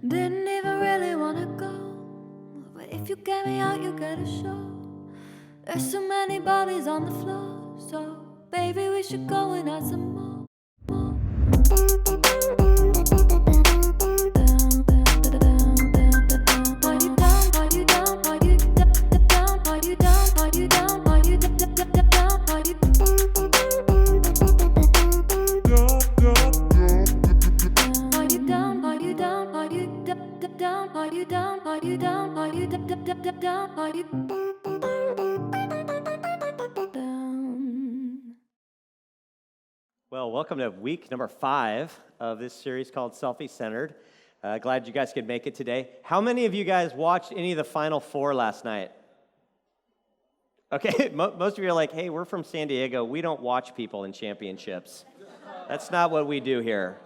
Didn't even really wanna go, but if you get me out, you get a show. There's so many bodies on the floor, so baby, we should go and add some more. Well, welcome to week number 5 of this series called Selfie Centered. Glad you guys could make it today. How many of you guys watched any of the Final Four last night? Okay, most of you are like, hey, we're from San Diego. We don't watch people in championships. That's not what we do here.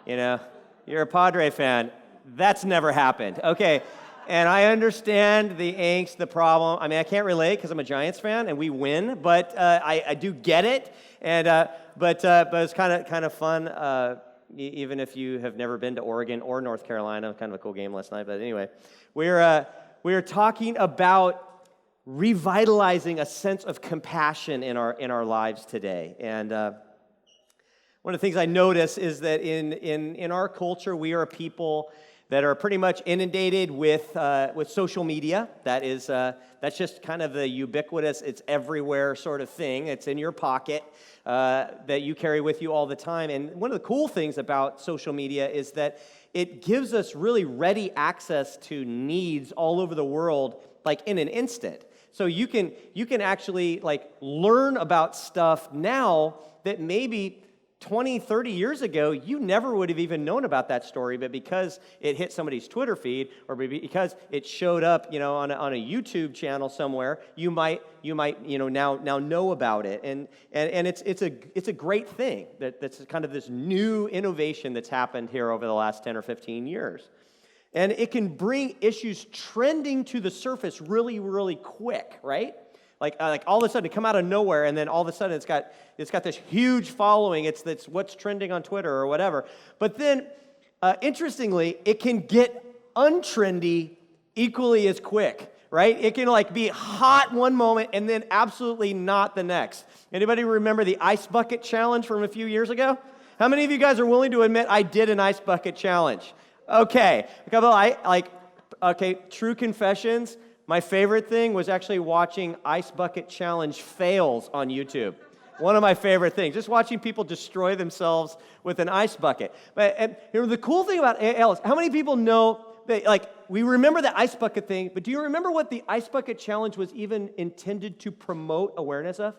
You know, you're a Padre fan. That's never happened. Okay, and I understand the angst, the problem. I mean, I can't relate because I'm a Giants fan and we win, but I do get it. And but it's kind of fun. Even if you have never been to Oregon or North Carolina, kind of a cool game last night. But anyway, we're talking about revitalizing a sense of compassion in our lives today. And one of the things I notice is that in our culture, we are a people that are pretty much inundated with social media. That's just kind of the ubiquitous, it's everywhere sort of thing. It's in your pocket that you carry with you all the time. And one of the cool things about social media is that it gives us really ready access to needs all over the world, like in an instant. So you can actually like learn about stuff now that maybe 20, 30 years ago, you never would have even known about that story, but because it hit somebody's Twitter feed, or maybe because it showed up, on a YouTube channel somewhere, you might now know about it, and it's a great thing that's kind of this new innovation that's happened here over the last 10 or 15 years, and it can bring issues trending to the surface really, really quick, right? Like all of a sudden, it come out of nowhere, and then all of a sudden, it's got this huge following. It's what's trending on Twitter or whatever. But then, interestingly, it can get untrendy equally as quick, right? It can be hot one moment and then absolutely not the next. Anybody remember the ice bucket challenge from a few years ago? How many of you guys are willing to admit I did an ice bucket challenge? Okay, true confessions. My favorite thing was actually watching Ice Bucket Challenge fails on YouTube. One of my favorite things, just watching people destroy themselves with an ice bucket. But the cool thing about Alice, how many people know that, we remember the ice bucket thing, but do you remember what the Ice Bucket Challenge was even intended to promote awareness of?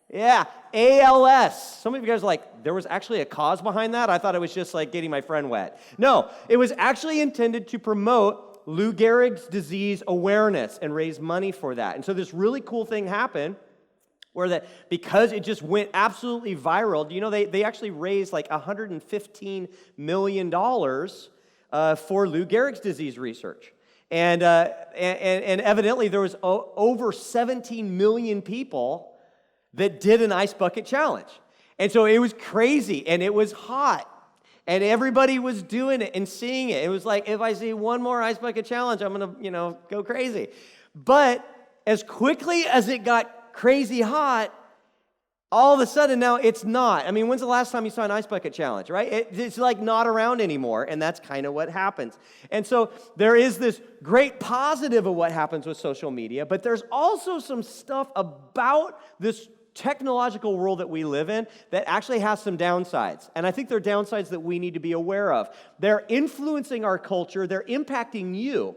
Yeah, ALS. Some of you guys are like, there was actually a cause behind that? I thought it was just like getting my friend wet. No, it was actually intended to promote Lou Gehrig's disease awareness and raise money for that. And so this really cool thing happened where because it just went absolutely viral, they actually raised like $115 million for Lou Gehrig's disease research. And evidently there was over 17 million people that did an ice bucket challenge. And so it was crazy and it was hot. And everybody was doing it and seeing it. It was like, if I see one more ice bucket challenge, I'm going to, go crazy. But as quickly as it got crazy hot, all of a sudden now it's not. I mean, when's the last time you saw an ice bucket challenge, right? It's not around anymore, and that's kind of what happens. And so there is this great positive of what happens with social media, but there's also some stuff about this technological world that we live in that actually has some downsides. And I think they're downsides that we need to be aware of. They're influencing our culture. They're impacting you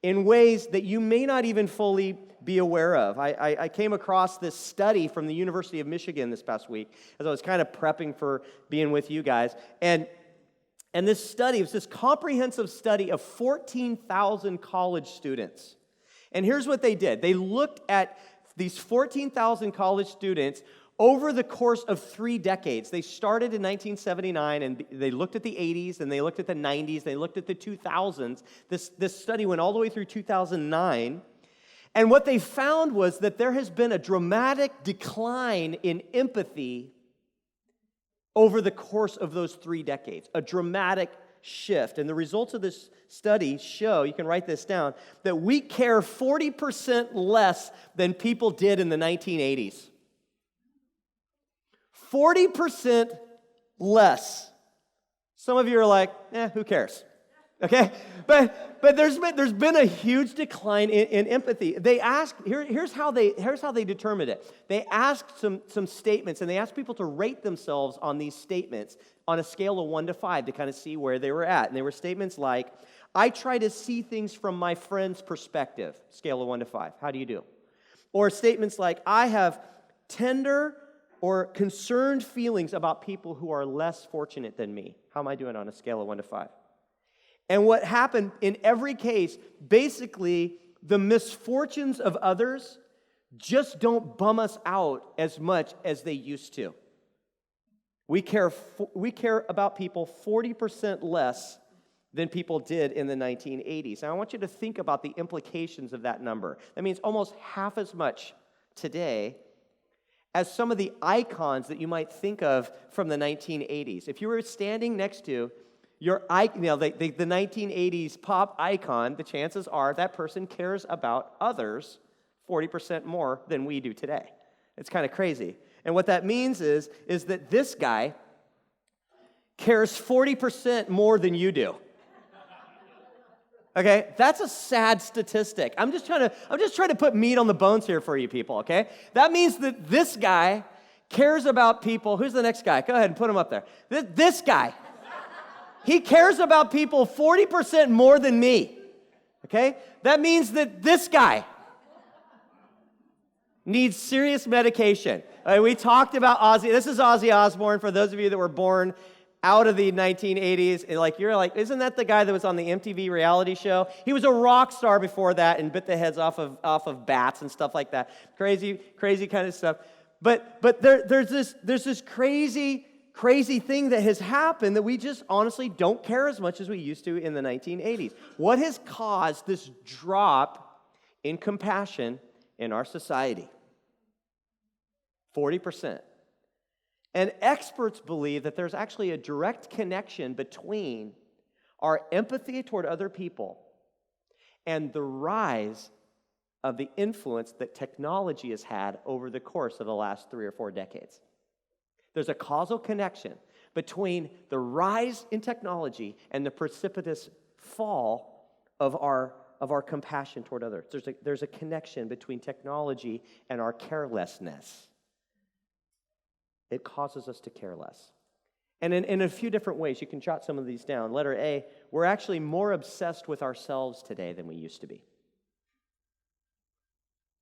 in ways that you may not even fully be aware of. I came across this study from the University of Michigan this past week as I was kind of prepping for being with you guys. And this study was this comprehensive study of 14,000 college students. And here's what they did. They looked at these 14,000 college students over the course of 3 decades. They started in 1979, and they looked at the 80s, and they looked at the 90s, they looked at the 2000s. This study went all the way through 2009, And what they found was that there has been a dramatic decline in empathy over the course of those 3 decades, a dramatic shift. And the results of this study show, you can write this down, that we care 40% less than people did in the 1980s. 40% less. Some of you are like, who cares? Okay? But there's been a huge decline in empathy. They asked, here's how they determined it. They asked some statements, and they asked people to rate themselves on these statements on a scale of 1 to 5 to kind of see where they were at. And they were statements like, I try to see things from my friend's perspective, scale of 1 to 5. How do you do? Or statements like, I have tender or concerned feelings about people who are less fortunate than me. How am I doing on a scale of 1 to 5? And what happened in every case, basically, the misfortunes of others just don't bum us out as much as they used to. We care about people 40% less than people did in the 1980s. And I want you to think about the implications of that number. That means almost half as much today as some of the icons that you might think of from the 1980s. If you were standing next to the 1980s pop icon, the chances are that person cares about others 40% more than we do today. It's kind of crazy. And what that means is that this guy cares 40% more than you do. Okay? That's a sad statistic. I'm just trying to put meat on the bones here for you people, okay? That means that this guy cares about people. Who's the next guy? Go ahead and put him up there. This guy. He cares about people 40% more than me. Okay? That means that this guy needs serious medication. We talked about Ozzy. This is Ozzy Osbourne for those of you that were born out of the 1980s. And you're like, isn't that the guy that was on the MTV reality show? He was a rock star before that and bit the heads off of bats and stuff like that. Crazy kind of stuff. But there's this crazy thing that has happened that we just honestly don't care as much as we used to in the 1980s. What has caused this drop in compassion in our society? 40%. And experts believe that there's actually a direct connection between our empathy toward other people and the rise of the influence that technology has had over the course of the last 3 or 4 decades. There's a causal connection between the rise in technology and the precipitous fall of our compassion toward others. There's a connection between technology and our carelessness. It causes us to care less. And in a few different ways, you can jot some of these down. Letter A, we're actually more obsessed with ourselves today than we used to be.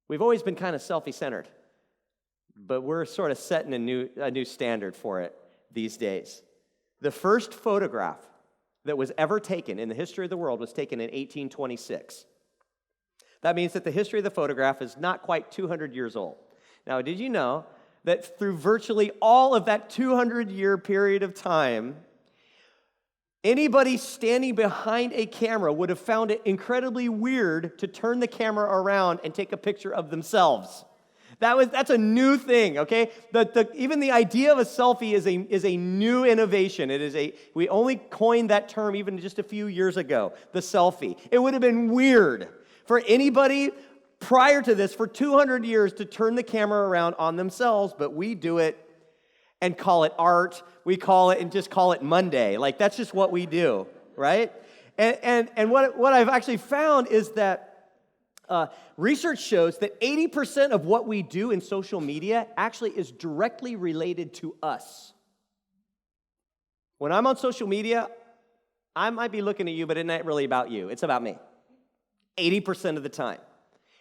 We've always been kind of selfie centered, but we're sort of setting a new standard for it these days. The first photograph that was ever taken in the history of the world was taken in 1826. That means that the history of the photograph is not quite 200 years old. Now, did you know that through virtually all of that 200-year period of time, anybody standing behind a camera would have found it incredibly weird to turn the camera around and take a picture of themselves? That's a new thing, okay? Even the idea of a selfie is a new innovation. We only coined that term even just a few years ago, the selfie. It would have been weird for anybody prior to this for 200 years to turn the camera around on themselves, but we do it and call it art. We call it and just call it Monday. That's just what we do, right? And what I've actually found is that research shows that 80% of what we do in social media actually is directly related to us. When I'm on social media, I might be looking at you, but it's not really about you. It's about me. 80% of the time.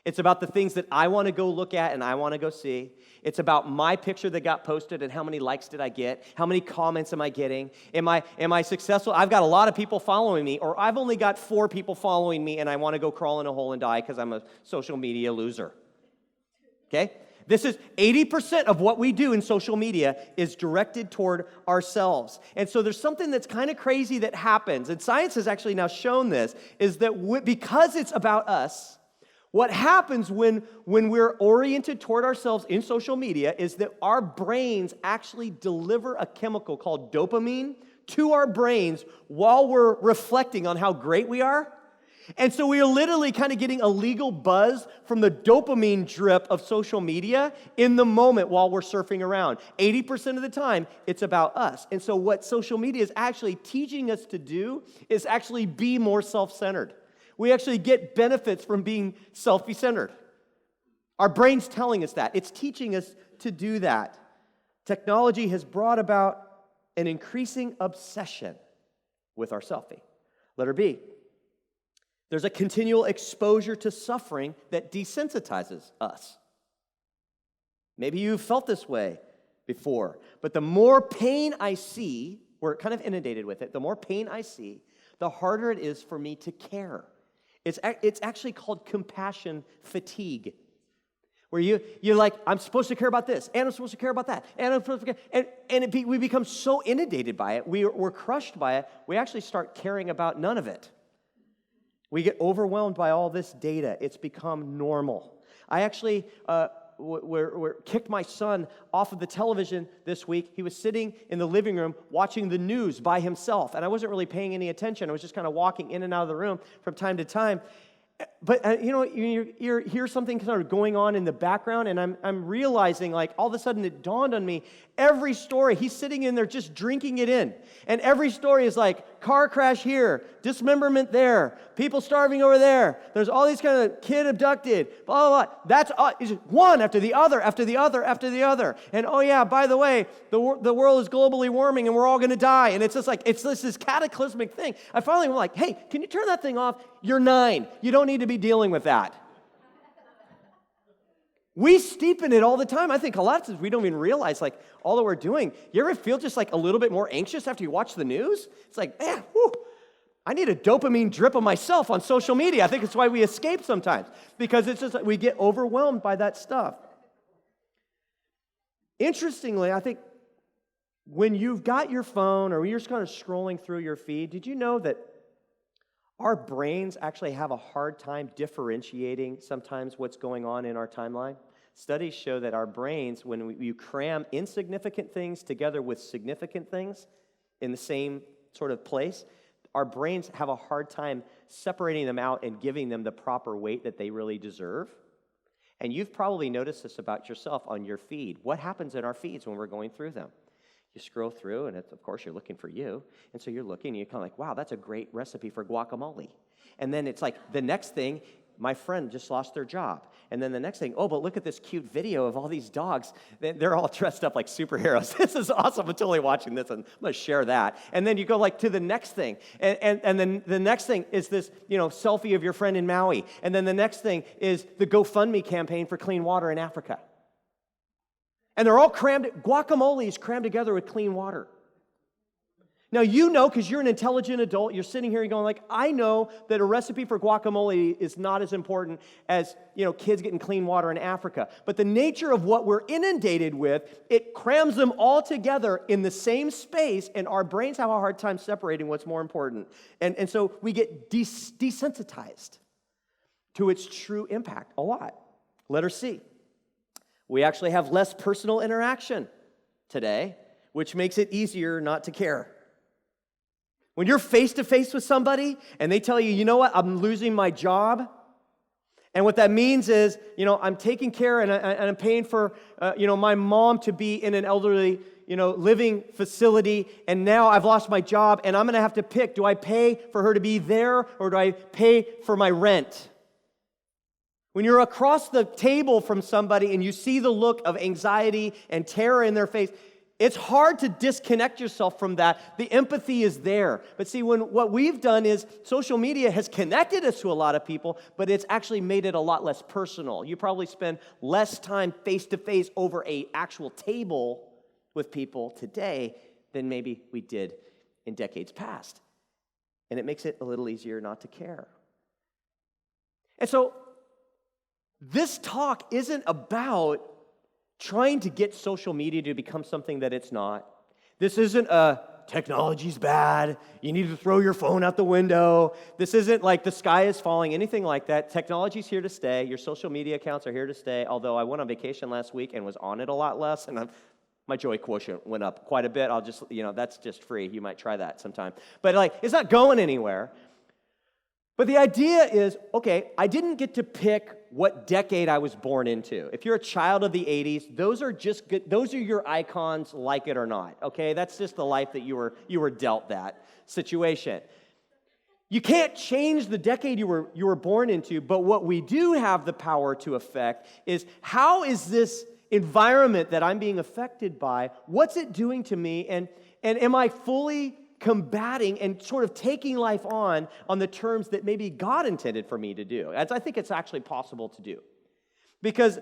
It's about the things that I want to go look at and I want to go see. It's about my picture that got posted and how many likes did I get? How many comments am I getting? Am I successful? I've got a lot of people following me, or I've only got 4 people following me and I want to go crawl in a hole and die because I'm a social media loser. Okay? This is 80% of what we do in social media is directed toward ourselves. And so there's something that's kind of crazy that happens, and science has actually now shown this, is that because it's about us, What happens when we're oriented toward ourselves in social media is that our brains actually deliver a chemical called dopamine to our brains while we're reflecting on how great we are. And so we are literally kind of getting a legal buzz from the dopamine drip of social media in the moment while we're surfing around. 80% of the time, it's about us. And so what social media is actually teaching us to do is actually be more self-centered. We actually get benefits from being selfie centered. Our brain's telling us that. It's teaching us to do that. Technology has brought about an increasing obsession with our selfie. Letter B. There's a continual exposure to suffering that desensitizes us. Maybe you've felt this way before, but the more pain I see, we're kind of inundated with it, the more pain I see, the harder it is for me to care. It's actually called compassion fatigue, where you're like, I'm supposed to care about this, and I'm supposed to care about that, and I'm supposed to care, we become so inundated by it, we're crushed by it, we actually start caring about none of it. We get overwhelmed by all this data. It's become normal. I actually kicked my son off of the television this week. He was sitting in the living room watching the news by himself, and I wasn't really paying any attention. I was just kind of walking in and out of the room from time to time. But, you hear something sort of going on in the background, and I'm realizing, like, all of a sudden it dawned on me, every story, he's sitting in there just drinking it in. And every story is like, car crash here, dismemberment there, people starving over there, there's all these kind of kid abducted, blah, blah, blah. That's one after the other, after the other, after the other. And, oh yeah, by the way, the world is globally warming and we're all going to die. And it's just like, it's this cataclysmic thing. I finally was like, hey, can you turn that thing off? You're 9. You don't need to be dealing with that. We steep in it all the time. I think a lot of times we don't even realize, like, all that we're doing. You ever feel just like a little bit more anxious after you watch the news? It's like, man, whew, I need a dopamine drip of myself on social media. I think it's why we escape sometimes, because it's just like we get overwhelmed by that stuff. Interestingly, I think when you've got your phone or you're just kind of scrolling through your feed, did you know that our brains actually have a hard time differentiating sometimes what's going on in our timeline? Studies show that our brains, when you cram insignificant things together with significant things in the same sort of place, our brains have a hard time separating them out and giving them the proper weight that they really deserve. And you've probably noticed this about yourself on your feed. What happens in our feeds when we're going through them? You scroll through, and of course, you're looking for you. And so you're looking, and you're kind of like, wow, that's a great recipe for guacamole. And then it's like the next thing, my friend just lost their job. And then the next thing, oh, but look at this cute video of all these dogs. They're all dressed up like superheroes. This is awesome. I'm totally watching this, and I'm going to share that. And then you go like to the next thing. And then the next thing is this, selfie of your friend in Maui. And then the next thing is the GoFundMe campaign for clean water in Africa. And they're all guacamole is crammed together with clean water. Now, because you're an intelligent adult, you're sitting here and going like, I know that a recipe for guacamole is not as important as, kids getting clean water in Africa. But the nature of what we're inundated with, it crams them all together in the same space, and our brains have a hard time separating what's more important. And so we get desensitized to its true impact a lot. Letter C. We actually have less personal interaction today, which makes it easier not to care. When you're face-to-face with somebody and they tell you, you know what, I'm losing my job, and what that means is, I'm taking care and I'm paying for, my mom to be in an elderly, living facility, and now I've lost my job, and I'm going to have to pick, do I pay for her to be there, or do I pay for my rent? When you're across the table from somebody and you see the look of anxiety and terror in their face, it's hard to disconnect yourself from that. The empathy is there. But see, what we've done is social media has connected us to a lot of people, but it's actually made it a lot less personal. You probably spend less time face-to-face over an actual table with people today than maybe we did in decades past. And it makes it a little easier not to care. And so, this talk isn't about trying to get social media to become something that it's not. This isn't a technology's bad. You need to throw your phone out the window. This isn't like the sky is falling, anything like that. Technology's here to stay. Your social media accounts are here to stay, although I went on vacation last week and was on it a lot less, and my joy quotient went up quite a bit. I'll just, that's just free. You might try that sometime. But it's not going anywhere. But the idea is, okay, I didn't get to pick what decade I was born into. If you're a child of the 80s, those are your icons, like it or not, okay? That's just the life that you were dealt that situation. You can't change the decade you were born into, but what we do have the power to affect is, how is this environment that I'm being affected by, what's it doing to me, and am I fully combating and sort of taking life on the terms that maybe God intended for me to do? As I think it's actually possible to do. Because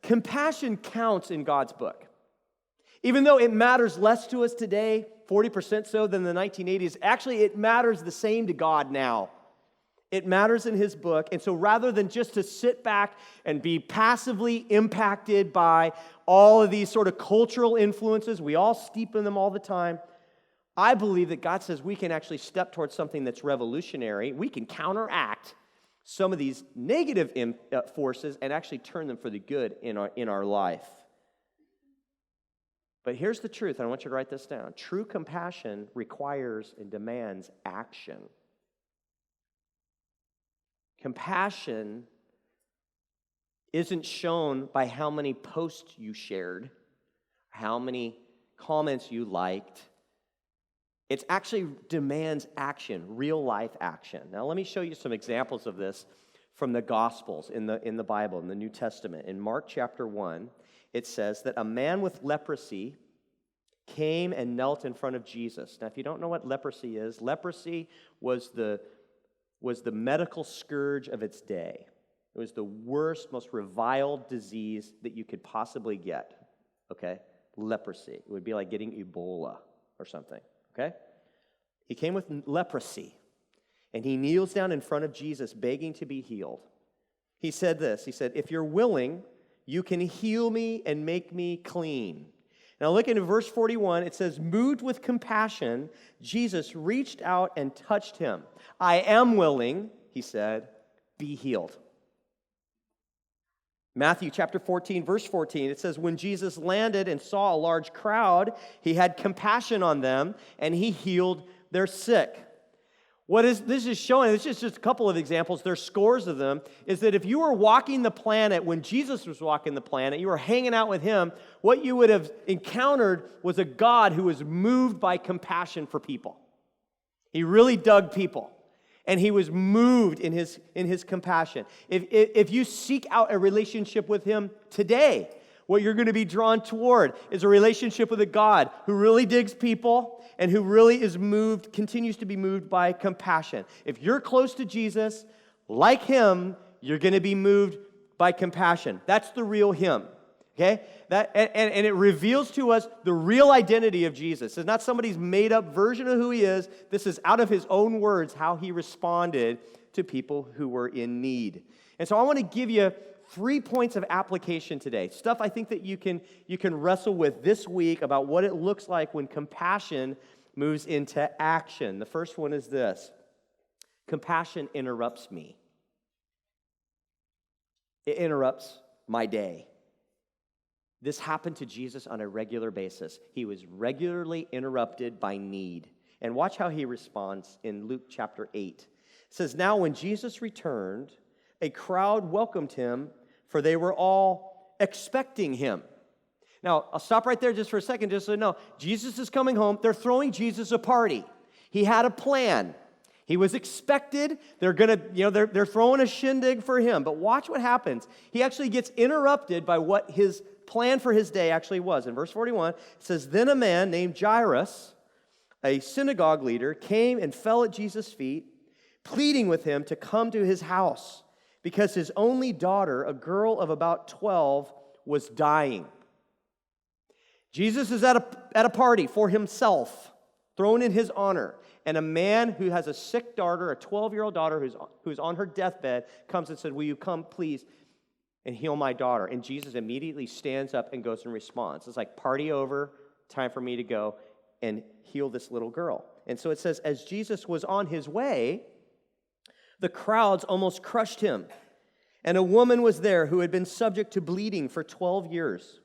compassion counts in God's book. Even though it matters less to us today, 40% so than the 1980s, actually it matters the same to God now. It matters in His book. And so rather than just to sit back and be passively impacted by all of these sort of cultural influences, we all steep in them all the time, I believe that God says we can actually step towards something that's revolutionary. We can counteract some of these negative forces and actually turn them for the good in our life. But here's the truth, and I want you to write this down. True compassion requires and demands action. Compassion isn't shown by how many posts you shared, how many comments you liked. It actually demands action, real life action. Now let me show you some examples of this from the Gospels in the Bible, in the New Testament. In Mark chapter 1, it says that a man with leprosy came and knelt in front of Jesus. Now if you don't know what leprosy is, leprosy was the medical scourge of its day. It was the worst, most reviled disease that you could possibly get, okay? Leprosy. It would be like getting Ebola or something. Okay? He came with leprosy, and he kneels down in front of Jesus, begging to be healed. He said this, he said, "If you're willing, you can heal me and make me clean." Now look into verse 41, it says, moved with compassion, Jesus reached out and touched him. "I am willing," he said, "be healed." Matthew chapter 14, verse 14, it says, when Jesus landed and saw a large crowd, he had compassion on them, and he healed their sick. This is showing, this is just a couple of examples, there's scores of them, is that if you were walking the planet, when Jesus was walking the planet, you were hanging out with him, what you would have encountered was a God who was moved by compassion for people. He really dug people. And he was moved in his compassion. If you seek out a relationship with him today, what you're going to be drawn toward is a relationship with a God who really digs people and who really is moved, continues to be moved by compassion. If you're close to Jesus, like him, you're going to be moved by compassion. That's the real him. Okay? And it reveals to us the real identity of Jesus. It's not somebody's made-up version of who he is. This is out of his own words how he responded to people who were in need. And so I want to give you 3 points of application today. Stuff I think that you can wrestle with this week about what it looks like when compassion moves into action. The first one is this. Compassion interrupts me. It interrupts my day. This happened to Jesus on a regular basis. He was regularly interrupted by need. And watch how he responds in Luke chapter 8. It says, now when Jesus returned, a crowd welcomed him, for they were all expecting him. Now, I'll stop right there just for a second, just so you know. Jesus is coming home. They're throwing Jesus a party. He had a plan. He was expected. They're they're throwing a shindig for him. But watch what happens. He actually gets interrupted by what his plan for his day actually was. In verse 41, it says, then a man named Jairus, a synagogue leader, came and fell at Jesus' feet, pleading with him to come to his house because his only daughter, a girl of about 12, was dying. Jesus is at a party for himself, thrown in his honor, and a man who has a sick daughter, a 12-year-old daughter who's on her deathbed, comes and said, will you come, please, and heal my daughter? And Jesus immediately stands up and goes and responds. It's like, party over, time for me to go. and heal this little girl. And so it says, as Jesus was on his way, the crowds almost crushed him. And a woman was there who had been subject to bleeding for 12 years.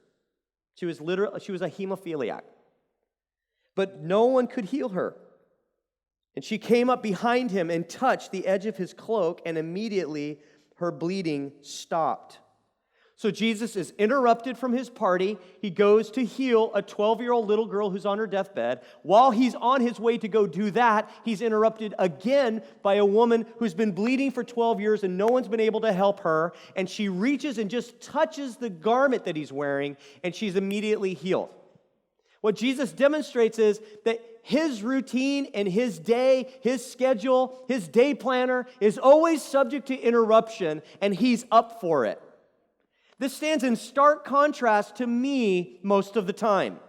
She was a hemophiliac. But no one could heal her. And she came up behind him and touched the edge of his cloak, and immediately her bleeding stopped. So Jesus is interrupted from his party. He goes to heal a 12-year-old little girl who's on her deathbed. While he's on his way to go do that, he's interrupted again by a woman who's been bleeding for 12 years and no one's been able to help her. And she reaches and just touches the garment that he's wearing, and she's immediately healed. What Jesus demonstrates is that his routine and his day, his schedule, his day planner is always subject to interruption, and he's up for it. This stands in stark contrast to me most of the time.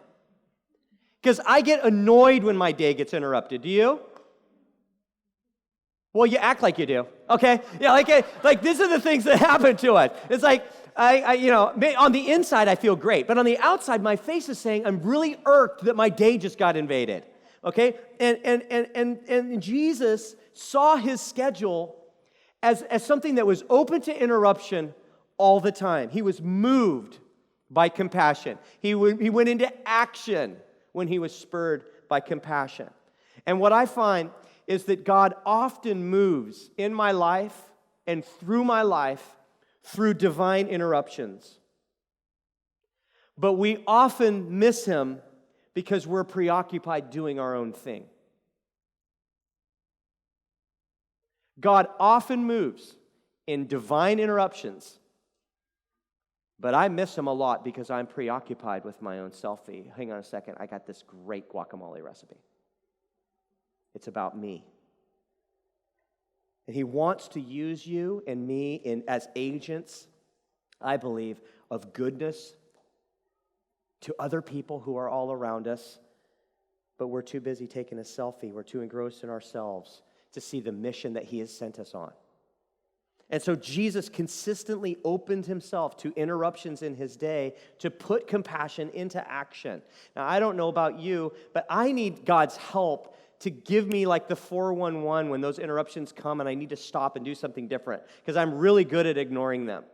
Because I get annoyed when my day gets interrupted. Do you? Well, you act like you do. Okay? Yeah, like these are the things that happen to us. It's like, on the inside I feel great, but on the outside my face is saying I'm really irked that my day just got invaded. Okay? And Jesus saw his schedule as something that was open to interruption all the time. He was moved by compassion. He went into action when he was spurred by compassion. And what I find is that God often moves in my life and through my life through divine interruptions. But we often miss him because we're preoccupied doing our own thing. God often moves in divine interruptions, but I miss him a lot because I'm preoccupied with my own selfie. Hang on a second, I got this great guacamole recipe. It's about me. And he wants to use you and me as agents, I believe, of goodness to other people who are all around us, but we're too busy taking a selfie. We're too engrossed in ourselves to see the mission that he has sent us on. And so Jesus consistently opened himself to interruptions in his day to put compassion into action. Now, I don't know about you, but I need God's help to give me like the 411 when those interruptions come and I need to stop and do something different, because I'm really good at ignoring them.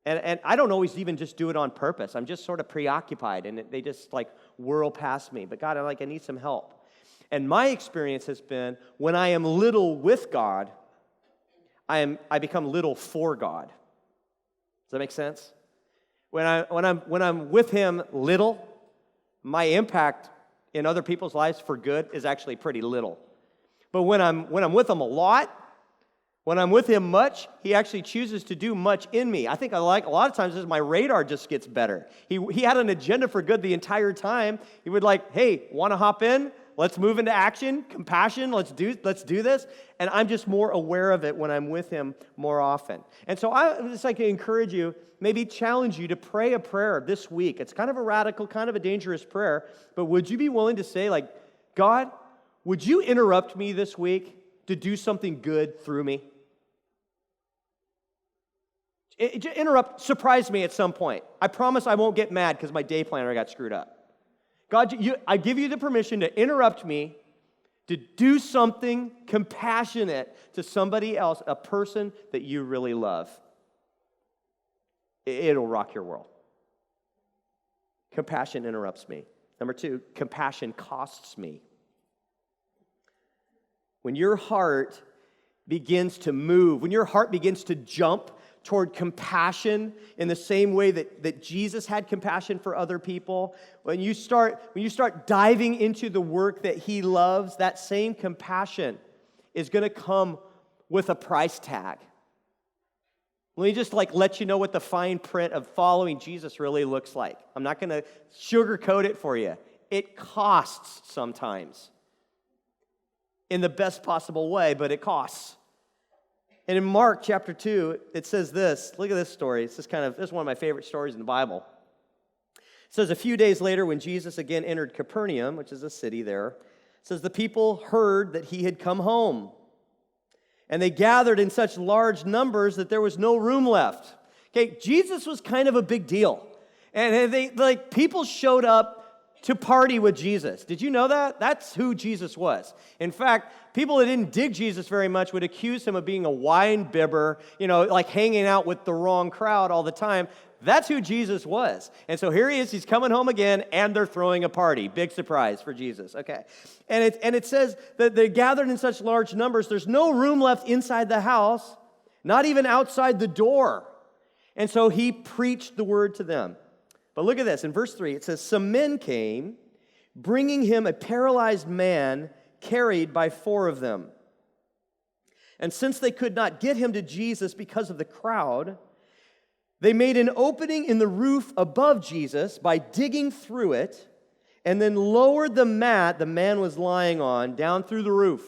And I don't always even just do it on purpose. I'm just sort of preoccupied and they just like whirl past me. But God, I need some help. And my experience has been when I am little with God, I become little for God. Does that make sense? When I'm with him little, my impact in other people's lives for good is actually pretty little. But when I'm with him a lot, when I'm with him much, he actually chooses to do much in me. I think a lot of times my radar just gets better. He had an agenda for good the entire time. He would hey, want to hop in? Let's move into action, compassion, let's do this. And I'm just more aware of it when I'm with him more often. And so I would just like to encourage you, maybe challenge you to pray a prayer this week. It's kind of a radical, kind of a dangerous prayer, but would you be willing to say, God, would you interrupt me this week to do something good through me? Interrupt, surprise me at some point. I promise I won't get mad because my day planner got screwed up. God, I give you the permission to interrupt me, to do something compassionate to somebody else, a person that you really love. It'll rock your world. Compassion interrupts me. Number 2, compassion costs me. When your heart begins to move, when your heart begins to jump toward compassion in the same way that Jesus had compassion for other people, when you start diving into the work that he loves, that same compassion is going to come with a price tag. Let me just let you know what the fine print of following Jesus really looks like. I'm not going to sugarcoat it for you. It costs sometimes. In the best possible way, but it costs. And in Mark chapter 2, it says this. Look at this story. This is one of my favorite stories in the Bible. It says, a few days later, when Jesus again entered Capernaum, which is a city there, it says, the people heard that he had come home. And they gathered in such large numbers that there was no room left. Okay, Jesus was kind of a big deal. And people showed up to party with Jesus. Did you know that? That's who Jesus was. In fact, people that didn't dig Jesus very much would accuse him of being a wine bibber, like hanging out with the wrong crowd all the time. That's who Jesus was. And so here he is, he's coming home again, and they're throwing a party. Big surprise for Jesus. Okay. And it says that they gathered in such large numbers, there's no room left inside the house, not even outside the door. And so he preached the word to them. But look at this. In verse 3, it says, some men came, bringing him a paralyzed man carried by 4 of them. And since they could not get him to Jesus because of the crowd, they made an opening in the roof above Jesus by digging through it, and then lowered the mat the man was lying on down through the roof.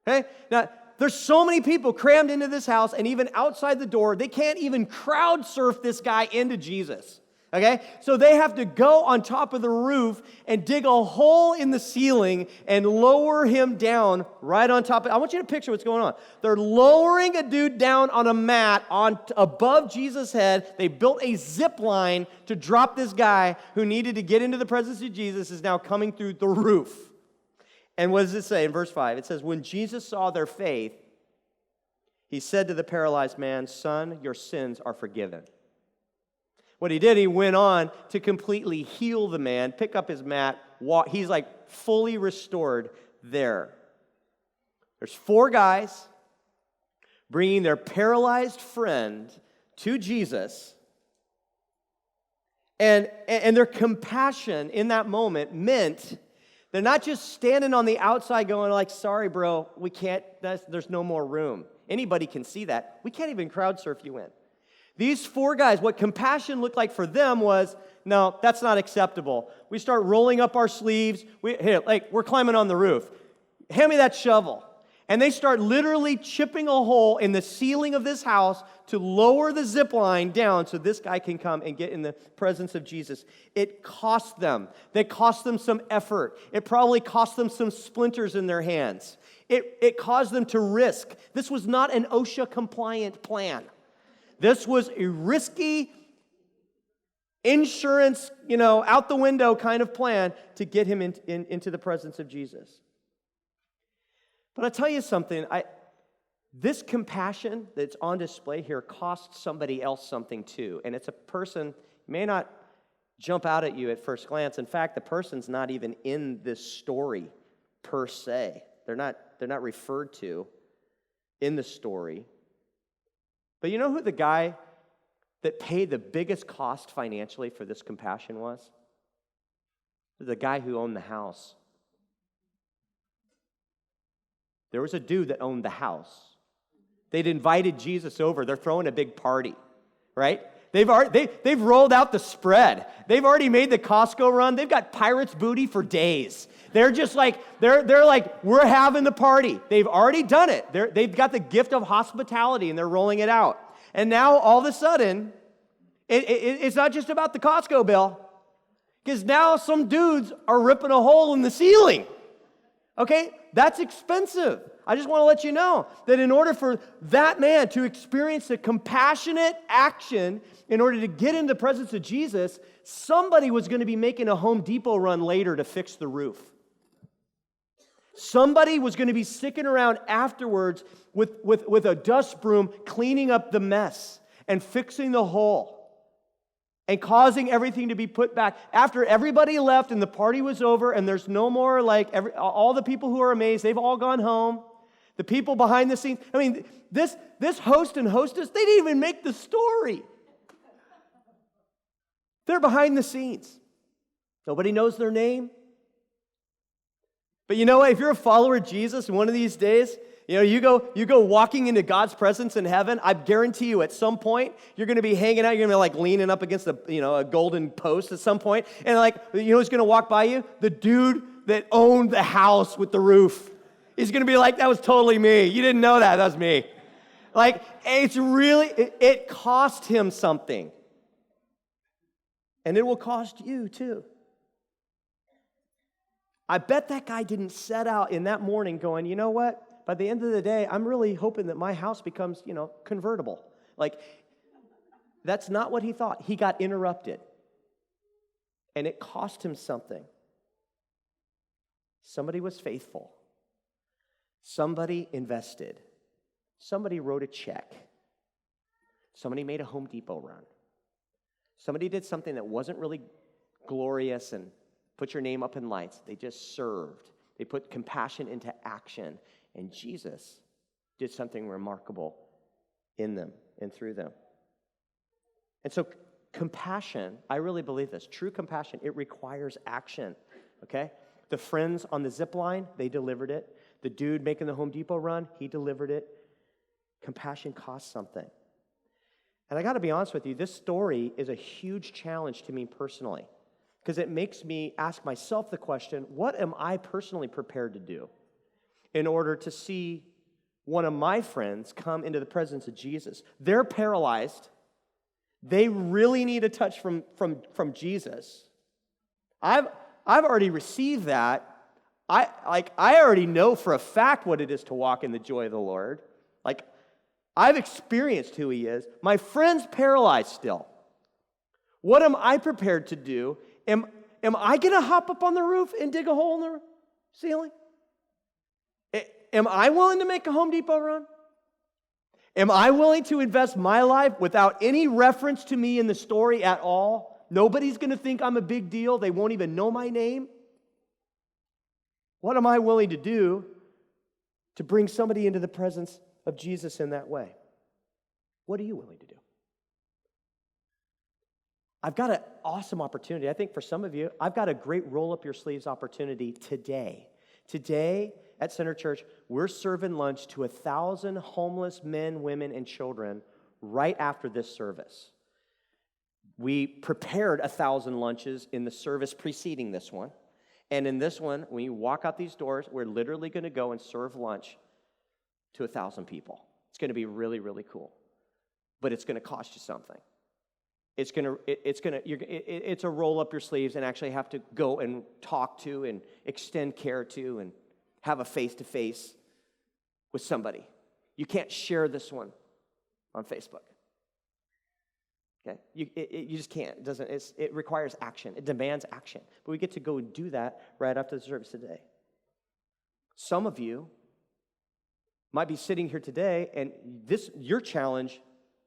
Okay? Now, there's so many people crammed into this house, and even outside the door, they can't even crowd surf this guy into Jesus. Okay? So they have to go on top of the roof and dig a hole in the ceiling and lower him down right on top. I want you to picture what's going on. They're lowering a dude down on a mat above Jesus' head. They built a zip line to drop this guy who needed to get into the presence of Jesus, is now coming through the roof. And what does it say in verse 5? It says, when Jesus saw their faith, he said to the paralyzed man, son, your sins are forgiven. What he did, he went on to completely heal the man, pick up his mat, walk. He's like fully restored there. There's 4 guys bringing their paralyzed friend to Jesus, and their compassion in that moment meant they're not just standing on the outside going like, sorry, bro, we can't, there's no more room. Anybody can see that. We can't even crowd surf you in. These 4 guys, what compassion looked like for them was, no, that's not acceptable. We start rolling up our sleeves. We're climbing on the roof. Hand me that shovel. And they start literally chipping a hole in the ceiling of this house to lower the zip line down so this guy can come and get in the presence of Jesus. It cost them. It cost them some effort. It probably cost them some splinters in their hands. It caused them to risk. This was not an OSHA-compliant plan. This was a risky insurance, out the window kind of plan to get him into the presence of Jesus. But I'll tell you something, this compassion that's on display here costs somebody else something too. And it's a person, may not jump out at you at first glance. In fact, the person's not even in this story per se. They're not referred to in the story. But you know who the guy that paid the biggest cost financially for this compassion was? The guy who owned the house. There was a dude that owned the house. They'd invited Jesus over. They're throwing a big party, right? They've rolled out the spread. They've already made the Costco run. They've got pirates booty for days. They're just like, they're like, we're having the party. They've already done it. They've got the gift of hospitality, and they're rolling it out. And now, all of a sudden, it's not just about the Costco bill, because now some dudes are ripping a hole in the ceiling. Okay? That's expensive. I just want to let you know that in order for that man to experience a compassionate action, in order to get in the presence of Jesus, somebody was going to be making a Home Depot run later to fix the roof. Somebody was going to be sticking around afterwards with a dust broom, cleaning up the mess and fixing the hole and causing everything to be put back. After everybody left and the party was over and there's no more, all the people who are amazed, they've all gone home. The people behind the scenes, this host and hostess, they didn't even make the story. They're behind the scenes. Nobody knows their name. But you know what? If you're a follower of Jesus, one of these days, you go walking into God's presence in heaven, I guarantee you at some point, you're going to be hanging out, you're going to be leaning up against a golden post at some point, and who's going to walk by you? The dude that owned the house with the roof. He's going to be like, that was totally me. You didn't know that was me. It cost him something. And it will cost you too. I bet that guy didn't set out in that morning going, you know what? By the end of the day, I'm really hoping that my house becomes, convertible. That's not what he thought. He got interrupted. And it cost him something. Somebody was faithful. Somebody invested. Somebody wrote a check. Somebody made a Home Depot run. Somebody did something that wasn't really glorious and put your name up in lights. They just served. They put compassion into action. And Jesus did something remarkable in them and through them. And so compassion, I really believe this. True compassion, it requires action, okay? The friends on the zip line, they delivered it. The dude making the Home Depot run, he delivered it. Compassion costs something. And I got to be honest with you, this story is a huge challenge to me personally because it makes me ask myself the question, what am I personally prepared to do in order to see one of my friends come into the presence of Jesus? They're paralyzed. They really need a touch from Jesus. I've already received that. I already know for a fact what it is to walk in the joy of the Lord. Like, I've experienced who he is. My friend's paralyzed still. What am I prepared to do? Am I going to hop up on the roof and dig a hole in the ceiling? Am I willing to make a Home Depot run? Am I willing to invest my life without any reference to me in the story at all? Nobody's going to think I'm a big deal. They won't even know my name. What am I willing to do to bring somebody into the presence of Jesus in that way? What are you willing to do? I've got an awesome opportunity. I think for some of you, I've got a great roll-up-your-sleeves opportunity today. Today at Center Church, we're serving lunch to 1,000 homeless men, women, and children right after this service. We prepared 1,000 lunches in the service preceding this one. And in this one, when you walk out these doors, we're literally going to go and serve lunch to 1,000 people. It's going to be really, really cool. But it's going to cost you something. It's a roll up your sleeves and actually have to go and talk to and extend care to and have a face-to-face with somebody. You can't share this one on Facebook. Okay, you just can't. It requires action. It demands action. But we get to go and do that right after the service today. Some of you might be sitting here today, and your challenge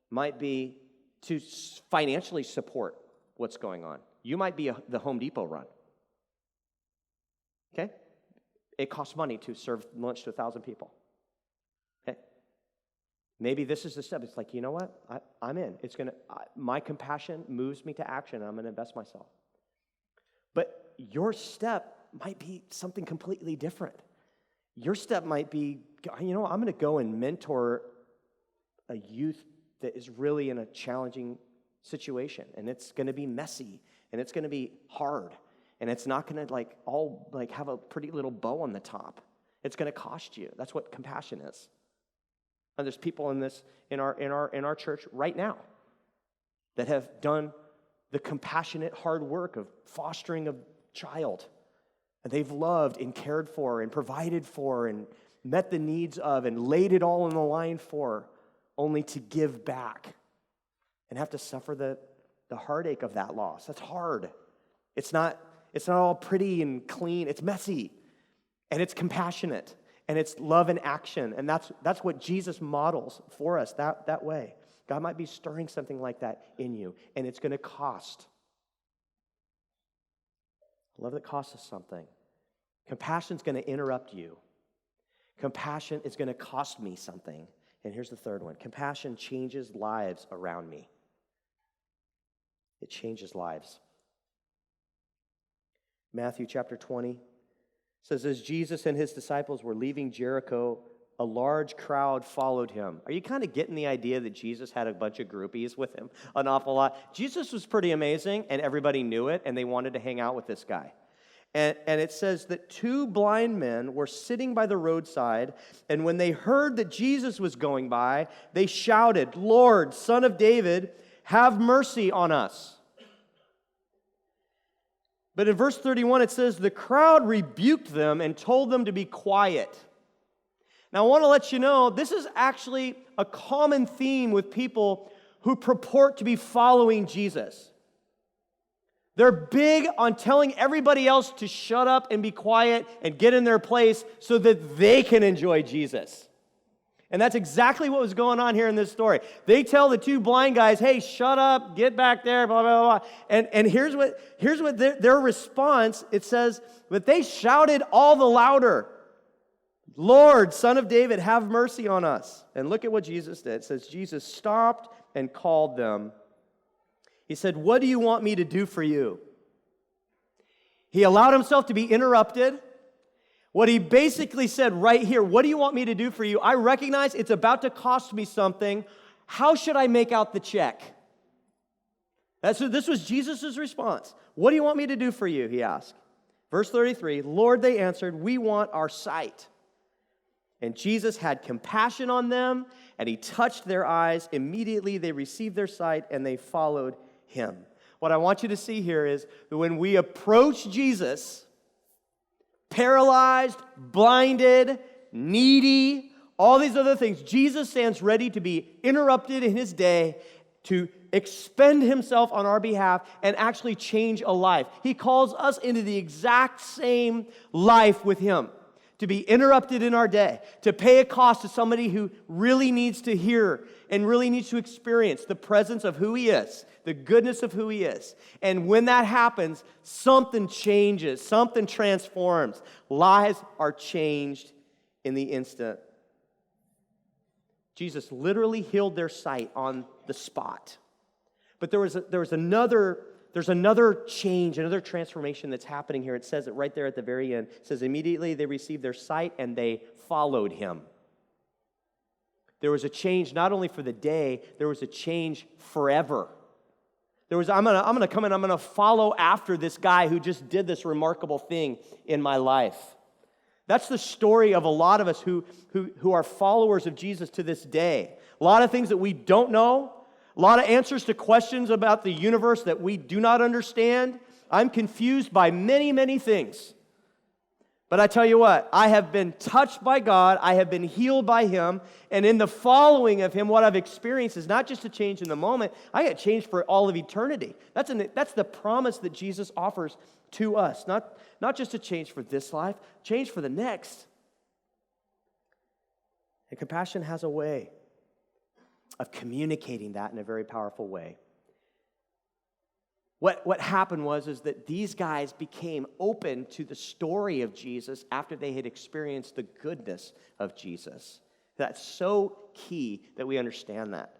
might be to financially support what's going on. You might be the Home Depot run. Okay, it costs money to serve lunch to 1,000 people. Okay. Maybe this is the step. It's like, you know what? I'm in. My compassion moves me to action. I'm going to invest myself. But your step might be something completely different. Your step might be, I'm going to go and mentor a youth that is really in a challenging situation. And it's going to be messy. And it's going to be hard. And it's not going to have a pretty little bow on the top. It's going to cost you. That's what compassion is. And there's people in our church right now that have done the compassionate hard work of fostering a child. And they've loved and cared for and provided for and met the needs of and laid it all on the line for, only to give back and have to suffer the heartache of that loss. That's hard. It's not all pretty and clean. It's messy. And it's compassionate. And it's love in action. And that's what Jesus models for us that way. God might be stirring something like that in you. And it's going to cost. Love that costs us something. Compassion's going to interrupt you. Compassion is going to cost me something. And here's the third one. Compassion changes lives around me. It changes lives. Matthew chapter 20 says, as Jesus and his disciples were leaving Jericho, a large crowd followed him. Are you kind of getting the idea that Jesus had a bunch of groupies with him? An awful lot. Jesus was pretty amazing, and everybody knew it, and they wanted to hang out with this guy. And it says that 2 blind men were sitting by the roadside, and when they heard that Jesus was going by, they shouted, Lord, Son of David, have mercy on us. But in verse 31, it says, the crowd rebuked them and told them to be quiet. Now, I want to let you know, this is actually a common theme with people who purport to be following Jesus. They're big on telling everybody else to shut up and be quiet and get in their place so that they can enjoy Jesus. And that's exactly what was going on here in this story. They tell the two blind guys, hey, shut up, get back there, blah, blah, blah. And here's what their response, it says, but they shouted all the louder, Lord, Son of David, have mercy on us. And look at what Jesus did. It says, Jesus stopped and called them. He said, what do you want me to do for you? He allowed himself to be interrupted. What he basically said right here, what do you want me to do for you? I recognize it's about to cost me something. How should I make out the check? This was Jesus' response. What do you want me to do for you, he asked. Verse 33, Lord, they answered, we want our sight. And Jesus had compassion on them, and he touched their eyes. Immediately they received their sight, and they followed him. What I want you to see here is that when we approach Jesus, paralyzed, blinded, needy, all these other things, Jesus stands ready to be interrupted in his day to expend himself on our behalf and actually change a life. He calls us into the exact same life with him, to be interrupted in our day, to pay a cost to somebody who really needs to hear and really needs to experience the presence of who he is, the goodness of who he is. And when that happens, something changes, something transforms. Lives are changed in the instant. Jesus literally healed their sight on the spot. But there's another change, another transformation that's happening here. It says it right there at the very end. It says, immediately they received their sight and they followed him. There was a change not only for the day, there was a change forever. I'm gonna come and I'm gonna follow after this guy who just did this remarkable thing in my life. That's the story of a lot of us who are followers of Jesus to this day. A lot of things that we don't know, a lot of answers to questions about the universe that we do not understand. I'm confused by many, many things. But I tell you what, I have been touched by God, I have been healed by him, and in the following of him, what I've experienced is not just a change in the moment, I get changed for all of eternity. That's the promise that Jesus offers to us, not just a change for this life, change for the next. And compassion has a way of communicating that in a very powerful way. What happened is that these guys became open to the story of Jesus after they had experienced the goodness of Jesus. That's so key that we understand that.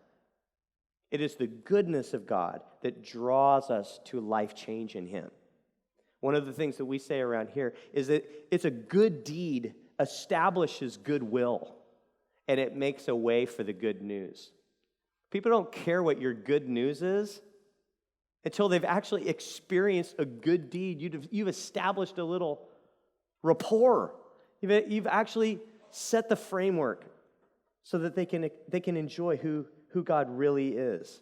It is the goodness of God that draws us to life change in him. One of the things that we say around here is that it's a good deed establishes goodwill, and it makes a way for the good news. People don't care what your good news is until they've actually experienced a good deed. You've established a little rapport. You've actually set the framework so that they can enjoy who God really is.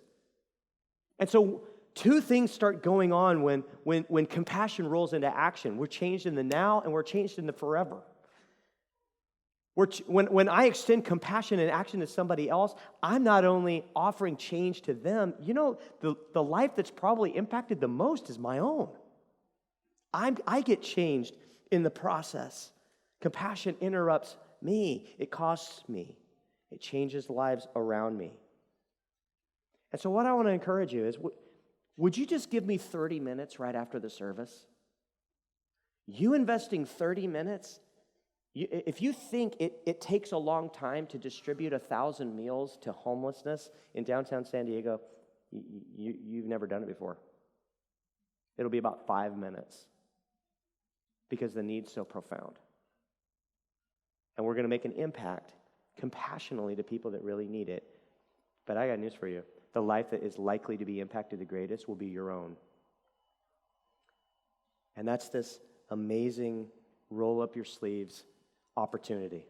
And so two things start going on when compassion rolls into action. We're changed in the now and we're changed in the forever. When I extend compassion and action to somebody else, I'm not only offering change to them, the life that's probably impacted the most is my own. I get changed in the process. Compassion interrupts me. It costs me. It changes lives around me. And so what I want to encourage you is, would you just give me 30 minutes right after the service? You investing 30 minutes? If you think it takes a long time to distribute 1,000 meals to homelessness in downtown San Diego, you've never done it before. It'll be about 5 minutes because the need's so profound. And we're going to make an impact compassionately to people that really need it. But I got news for you. The life that is likely to be impacted the greatest will be your own. And that's this amazing roll up your sleeves opportunity.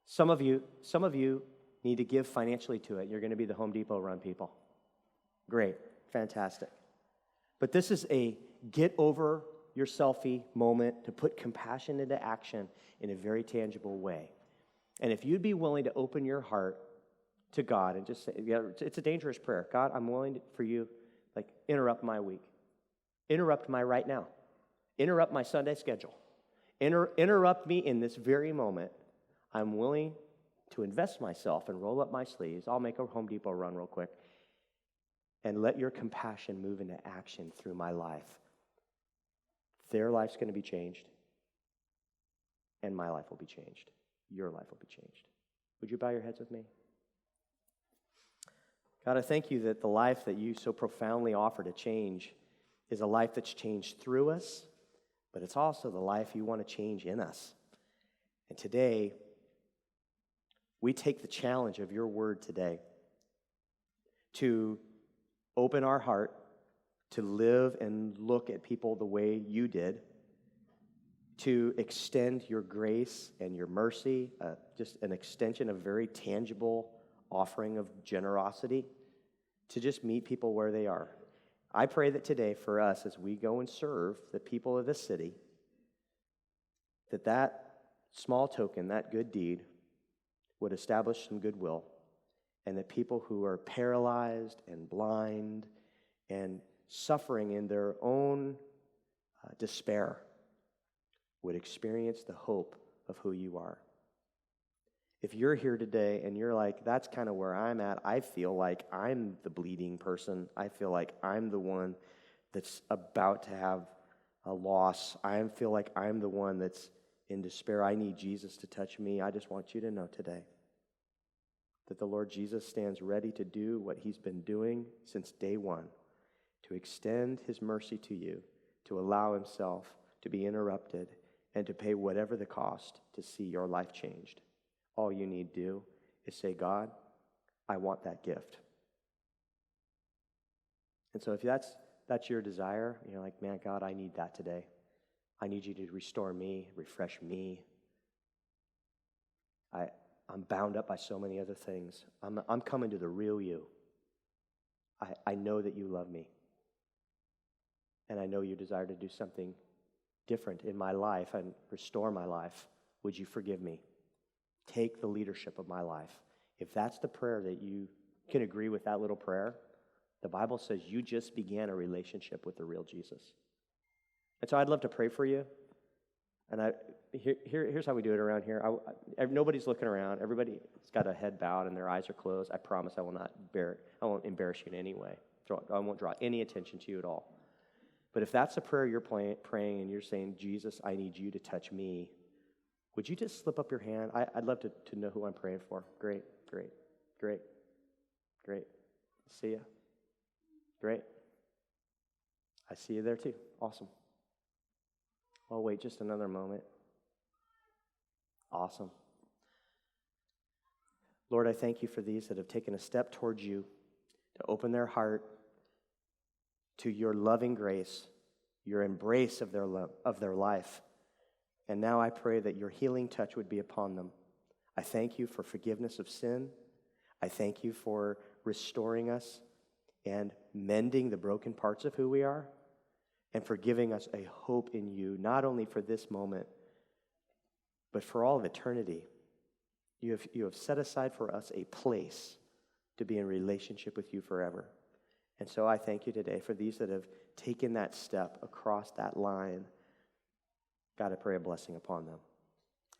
Some of you need to give financially to it. You're going to be the Home Depot run people. Great, fantastic. But this is a get over your selfie moment to put compassion into action in a very tangible way. And if you'd be willing to open your heart to God and just say, it's a dangerous prayer. God, I'm willing for you, interrupt my week. interrupt my right now. Interrupt my Sunday schedule. Interrupt me in this very moment. I'm willing to invest myself and roll up my sleeves. I'll make a Home Depot run real quick. And let your compassion move into action through my life. Their life's going to be changed. And my life will be changed. Your life will be changed. Would you bow your heads with me? God, I thank you that the life that you so profoundly offer to change is a life that's changed through us, but it's also the life you want to change in us. And today, we take the challenge of your word today to open our heart to live and look at people the way you did, to extend your grace and your mercy, just an extension of very tangible offering of generosity, to just meet people where they are. I pray that today for us, as we go and serve the people of this city, that small token, that good deed, would establish some goodwill, and that people who are paralyzed and blind and suffering in their own despair would experience the hope of who you are. If you're here today and you're like, that's kind of where I'm at, I feel like I'm the bleeding person. I feel like I'm the one that's about to have a loss. I feel like I'm the one that's in despair. I need Jesus to touch me. I just want you to know today that the Lord Jesus stands ready to do what he's been doing since day one, to extend his mercy to you, to allow himself to be interrupted, and to pay whatever the cost to see your life changed. All you need to do is say, God, I want that gift. And so if that's your desire, you're like, man, God, I need that today. I need you to restore me, refresh me. I'm bound up by so many other things. I'm coming to the real you. I know that you love me. And I know you desire to do something different in my life and restore my life. Would you forgive me? Take the leadership of my life. If that's the prayer that you can agree with, that little prayer, the Bible says you just began a relationship with the real Jesus. And so I'd love to pray for you. And here's how we do it around here. Nobody's looking around. Everybody's got a head bowed and their eyes are closed. I promise I won't embarrass you in any way. I won't draw any attention to you at all. But if that's a prayer you're praying and you're saying, Jesus, I need you to touch me, would you just slip up your hand? I'd love to know who I'm praying for. Great. See ya. Great. I see you there too. Awesome. Oh, wait, just another moment. Awesome. Lord, I thank you for these that have taken a step towards you to open their heart to your loving grace, your embrace of their life. And now I pray that your healing touch would be upon them. I thank you for forgiveness of sin. I thank you for restoring us and mending the broken parts of who we are, and for giving us a hope in you, not only for this moment, but for all of eternity. You have set aside for us a place to be in relationship with you forever. And so I thank you today for these that have taken that step across that line. God, I pray a blessing upon them.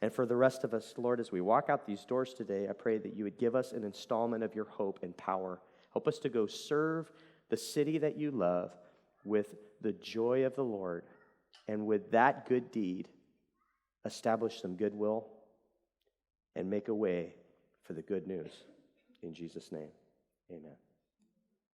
And for the rest of us, Lord, as we walk out these doors today, I pray that you would give us an installment of your hope and power. Help us to go serve the city that you love with the joy of the Lord, and with that good deed, establish some goodwill and make a way for the good news. In Jesus' name, amen.